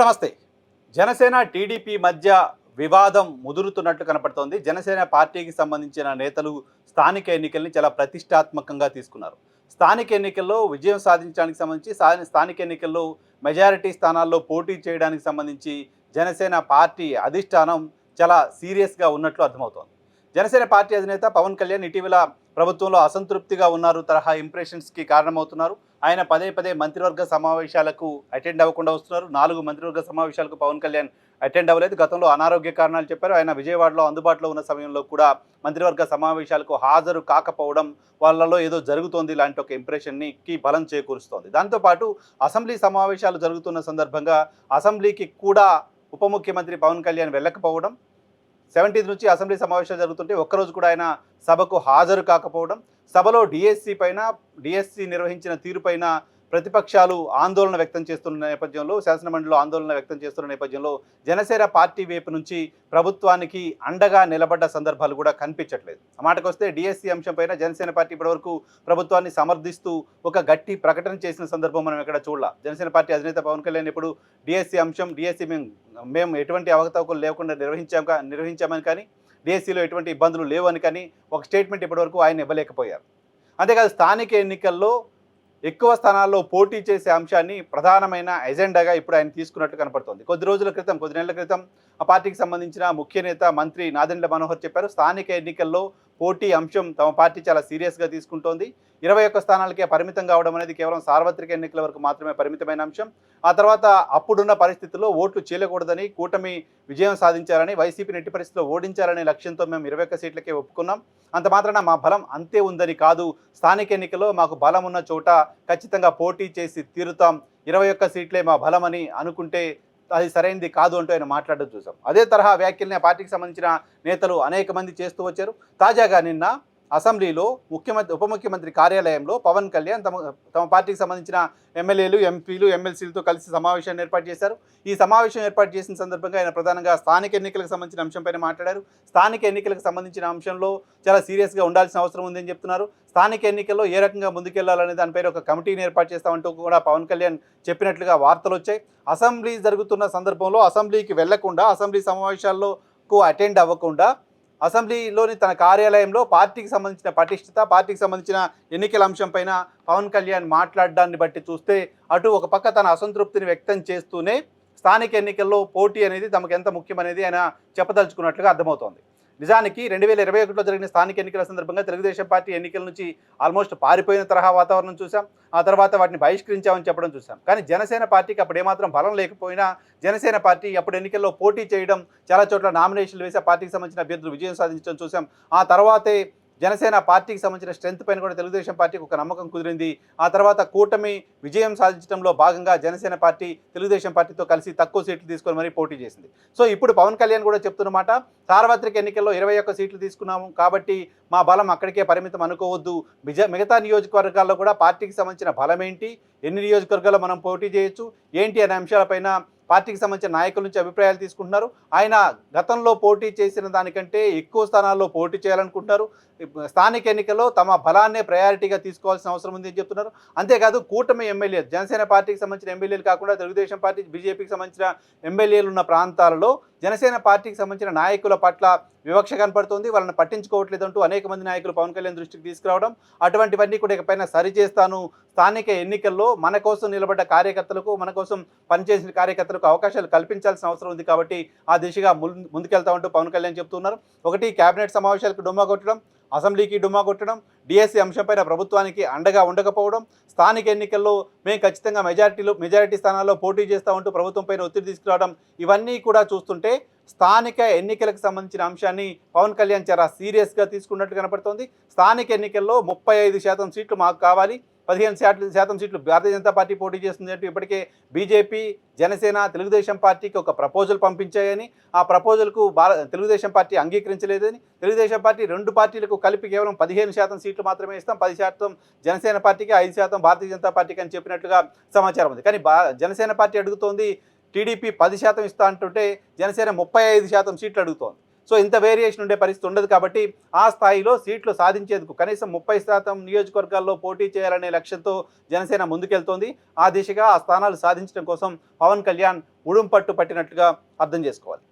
మిత్రులారా నమస్తే. జనసేన టీడీపీ మధ్య వివాదం ముదురుతున్నట్లు కనపడుతోంది. జనసేన పార్టీకి సంబంధించిన నేతలు స్థానిక ఎన్నికల్ని చాలా ప్రతిష్టాత్మకంగా తీసుకున్నారు. స్థానిక ఎన్నికల్లో విజయం సాధించడానికి సంబంధించి స్థానిక ఎన్నికల్లో మెజారిటీ స్థానాల్లో పోటీ చేయడానికి సంబంధించి జనసేన పార్టీ అధిష్టానం చాలా సీరియస్గా ఉన్నట్లు అర్థమవుతోంది. జనసేన పార్టీ అధినేత పవన్ కళ్యాణ్ ఇటీవల ప్రభుత్వంలో అసంతృప్తిగా ఉన్నారు తరహా ఇంప్రెషన్స్కి కారణమవుతున్నారు. ఆయన పదే పదే మంత్రివర్గ సమావేశాలకు అటెండ్ అవ్వకుండా వస్తున్నారు. 4 మంత్రివర్గ సమావేశాలకు పవన్ కళ్యాణ్ అటెండ్ అవ్వలేదు. గతంలో అనారోగ్య కారణాలు చెప్పారు. ఆయన విజయవాడలో అందుబాటులో ఉన్న సమయంలో కూడా మంత్రివర్గ సమావేశాలకు హాజరు కాకపోవడం వాళ్ళలో ఏదో జరుగుతోంది లాంటి ఒక ఇంప్రెషన్కి బలం చేకూరుస్తోంది. దాంతోపాటు అసెంబ్లీ సమావేశాలు జరుగుతున్న సందర్భంగా అసెంబ్లీకి కూడా ఉప ముఖ్యమంత్రి పవన్ కళ్యాణ్ వెళ్ళకపోవడం, 17 నుంచి అసెంబ్లీ సమావేశాలు జరుగుతుంటే ఒక్కరోజు కూడా ఆయన సభకు హాజరు కాకపోవడం, సభలో డిఎస్సి నిర్వహించిన తీరుపైన ప్రతిపక్షాలు ఆందోళన వ్యక్తం చేస్తున్న నేపథ్యంలో, శాసనమండలిలో ఆందోళన వ్యక్తం చేస్తున్న నేపథ్యంలో జనసేన పార్టీ వైపు నుంచి ప్రభుత్వానికి అండగా నిలబడ్డ సందర్భాలు కూడా కనిపించట్లేదు. ఆ మాటకొస్తే డిఎస్సి అంశంపైన జనసేన పార్టీ ఇప్పటివరకు ప్రభుత్వాన్ని సమర్థిస్తూ ఒక గట్టి ప్రకటన చేసిన సందర్భం మనం ఎక్కడ చూడాల. జనసేన పార్టీ అధినేత పవన్ కళ్యాణ్ ఇప్పుడు డిఎస్సి మేము ఎటువంటి అవకతవకలు లేకుండా నిర్వహించామని కానీ, డిఎస్సిలో ఎటువంటి ఇబ్బందులు లేవని కానీ ఒక స్టేట్మెంట్ ఇప్పటివరకు ఆయన ఇవ్వలేకపోయారు. అంతేకాదు స్థానిక ఎన్నికల్లో ఎక్కువ స్థానాల్లో పోటీ చేసే అంశాన్ని ప్రధానమైన ఎజెండాగా ఇప్పుడు ఆయన తీసుకున్నట్టు కనపడుతోంది. కొద్ది నెలల క్రితం ఆ పార్టీకి సంబంధించిన ముఖ్య నేత మంత్రి నాదెండ్ల మనోహర్ చెప్పారు, స్థానిక ఎన్నికల్లో పోటీ అంశం తమ పార్టీ చాలా సీరియస్గా తీసుకుంటోంది. 21 స్థానాలకే పరిమితం కావడం అనేది కేవలం సార్వత్రిక ఎన్నికల వరకు మాత్రమే పరిమితమైన అంశం. ఆ తర్వాత అప్పుడున్న పరిస్థితుల్లో ఓట్లు చీలకూడదని, కూటమి విజయం సాధించాలని, వైసీపీని ఎట్టి పరిస్థితుల్లో ఓడించాలనే లక్ష్యంతో మేము 21 సీట్లకే ఒప్పుకున్నాం. అంత మాత్రాన మా బలం అంతే ఉందని కాదు, స్థానిక ఎన్నికల్లో మాకు బలం ఉన్న చోట ఖచ్చితంగా పోటీ చేసి తీరుతాం, 21 సీట్లే మా బలమని అనుకుంటే అది సరైనది కాదు అంటూ ఆయన మాట్లాడడం చూసాం. అదే తరహా వ్యాఖ్యల్ని ఆ పార్టీకి సంబంధించిన నేతలు అనేక మంది చేస్తూ వచ్చారు. తాజాగా నిన్న అసెంబ్లీలో ఉప ముఖ్యమంత్రి కార్యాలయంలో పవన్ కళ్యాణ్ తమ పార్టీకి సంబంధించిన ఎమ్మెల్యేలు, ఎంపీలు, ఎమ్మెల్సీలతో కలిసి సమావేశాన్ని ఏర్పాటు చేశారు. ఈ సమావేశం ఏర్పాటు చేసిన సందర్భంగా ఆయన ప్రధానంగా స్థానిక ఎన్నికలకు సంబంధించిన అంశంపైన మాట్లాడారు. స్థానిక ఎన్నికలకు సంబంధించిన అంశంలో చాలా సీరియస్గా ఉండాల్సిన అవసరం ఉందని చెప్తున్నారు. స్థానిక ఎన్నికల్లో ఏ రకంగా ముందుకెళ్లాలనే దానిపైన ఒక కమిటీని ఏర్పాటు చేస్తామంటూ కూడా పవన్ కళ్యాణ్ చెప్పినట్లుగా వార్తలు వచ్చాయి. అసెంబ్లీ జరుగుతున్న సందర్భంలో అసెంబ్లీకి వెళ్లకుండా, అసెంబ్లీ సమావేశాల్లోకి అటెండ్ అవ్వకుండా అసెంబ్లీలోని తన కార్యాలయంలో పార్టీకి సంబంధించిన పటిష్టత, పార్టీకి సంబంధించిన ఎన్నికల అంశంపైన పవన్ కళ్యాణ్ మాట్లాడడాన్ని బట్టి చూస్తే అటు ఒక పక్క తన అసంతృప్తిని వ్యక్తం చేస్తూనే స్థానిక ఎన్నికల్లో పోటీ అనేది తమకు ఎంత ముఖ్యమనేది ఆయన చెప్పదలుచుకున్నట్లుగా అర్థమవుతోంది. నిజానికి 2021లో జరిగిన స్థానిక ఎన్నికల సందర్భంగా తెలుగుదేశం పార్టీ ఎన్నికల నుంచి ఆల్మోస్ట్ పారిపోయిన తరహా వాతావరణం చూసాం. ఆ తర్వాత వాటిని బహిష్కరించామని చెప్పడం చూసాం. కానీ జనసేన పార్టీకి అప్పుడు ఏమాత్రం బలం లేకపోయినా జనసేన పార్టీ అప్పుడు ఎన్నికల్లో పోటీ చేయడం, చాలా చోట్ల నామినేషన్లు వేసి ఆ పార్టీకి సంబంధించిన అభ్యర్థులు విజయం సాధించడం చూసాం. ఆ తర్వాతే జనసేన పార్టీకి సంబంధించిన స్ట్రెంత్ పైన కూడా తెలుగుదేశం పార్టీకి ఒక నమ్మకం కుదిరింది. ఆ తర్వాత కూటమి విజయం సాధించడంలో భాగంగా జనసేన పార్టీ తెలుగుదేశం పార్టీతో కలిసి తక్కువ సీట్లు తీసుకొని మరీ పోటీ చేసింది. సో ఇప్పుడు పవన్ కళ్యాణ్ కూడా చెప్తున్నమాట, సార్వత్రిక ఎన్నికల్లో 21 సీట్లు తీసుకున్నాము కాబట్టి మా బలం అక్కడికే పరిమితం అనుకోవద్దు, మిగతా నియోజకవర్గాల్లో కూడా పార్టీకి సంబంధించిన బలం ఏంటి, ఎన్ని నియోజకవర్గాల్లో మనం పోటీ చేయొచ్చు ఏంటి అనే అంశాలపైన పార్టీకి సంబంధించిన నాయకుల నుంచి అభిప్రాయాలు తీసుకుంటున్నారు. ఆయన గతంలో పోటీ చేసిన దానికంటే ఎక్కువ స్థానాల్లో పోటీ చేయాలనుకుంటున్నారు. స్థానిక ఎన్నికల్లో తమ బలాన్నే ప్రయారిటీగా తీసుకోవాల్సిన అవసరం ఉంది అని చెప్తున్నారు. అంతేకాదు కూటమి ఎమ్మెల్యే, జనసేన పార్టీకి సంబంధించిన ఎమ్మెల్యేలు కాకుండా తెలుగుదేశం పార్టీ, బీజేపీకి సంబంధించిన ఎమ్మెల్యేలు ఉన్న ప్రాంతాలలో జనసేన పార్టీకి సంబంధించిన నాయకుల పట్ల వివక్ష కనపడుతుంది, వాళ్ళని పట్టించుకోవట్లేదంటూ అనేక మంది నాయకులు పవన్ కళ్యాణ్ దృష్టికి తీసుకురావడం, అటువంటివన్నీ కూడా ఇకపైన సరిచేస్తాను, స్థానిక ఎన్నికల్లో మన కోసం నిలబడ్డ కార్యకర్తలకు, మన కోసం పనిచేసిన కార్యకర్తలకు అవకాశాలు కల్పించాల్సిన అవసరం ఉంది కాబట్టి ఆ దిశగా ముందుకెళ్తామంటూ పవన్ కళ్యాణ్ చెప్తున్నారు. ఒకటి, కేబినెట్ సమావేశాలకు డుమ్మా కొట్టడం, అసెంబ్లీకి డుమ్మా కొట్టడం, డిఎస్సి అంశంపైన ప్రభుత్వానికి అండగా ఉండకపోవడం, స్థానిక ఎన్నికల్లో మేము ఖచ్చితంగా మెజారిటీ స్థానాల్లో పోటీ చేస్తామంటూ ప్రభుత్వంపైన ఒత్తిడి తీసుకురావడం, ఇవన్నీ కూడా చూస్తుంటే స్థానిక ఎన్నికలకు సంబంధించిన అంశాన్ని పవన్ కళ్యాణ్ చాలా సీరియస్గా తీసుకున్నట్టు కనపడుతోంది. స్థానిక ఎన్నికల్లో 35% సీట్లు మాకు కావాలి, 15% సీట్లు భారతీయ జనతా పార్టీ పోటీ చేస్తుంది అంటూ ఇప్పటికే బీజేపీ, జనసేన, తెలుగుదేశం పార్టీకి ఒక ప్రపోజల్ పంపించాయని, ఆ ప్రపోజల్కు తెలుగుదేశం పార్టీ అంగీకరించలేదని, తెలుగుదేశం పార్టీ 2 పార్టీలకు కలిపి కేవలం 15% సీట్లు మాత్రమే ఇస్తాం, 10% జనసేన పార్టీకి, 5% భారతీయ జనతా పార్టీకి అని చెప్పినట్లుగా సమాచారం ఉంది. కానీ జనసేన పార్టీ అడుగుతోంది టీడీపీ 10% ఇస్తా అంటుంటే జనసేన 35% సీట్లు అడుగుతోంది. సో ఇంత వేరియేషన్ ఉండే పరిస్థితి ఉండదు కాబట్టి ఆ స్థాయిలో సీట్లు సాధించేందుకు కనీసం 30% నియోజకవర్గాల్లో పోటీ చేయాలనే లక్ష్యంతో జనసేన ముందుకెళ్తోంది. ఆ దిశగా ఆ స్థానాలు సాధించడం కోసం పవన్ కళ్యాణ్ ఉడుం పట్టు పట్టినట్లుగా అర్థం చేసుకోవాలి.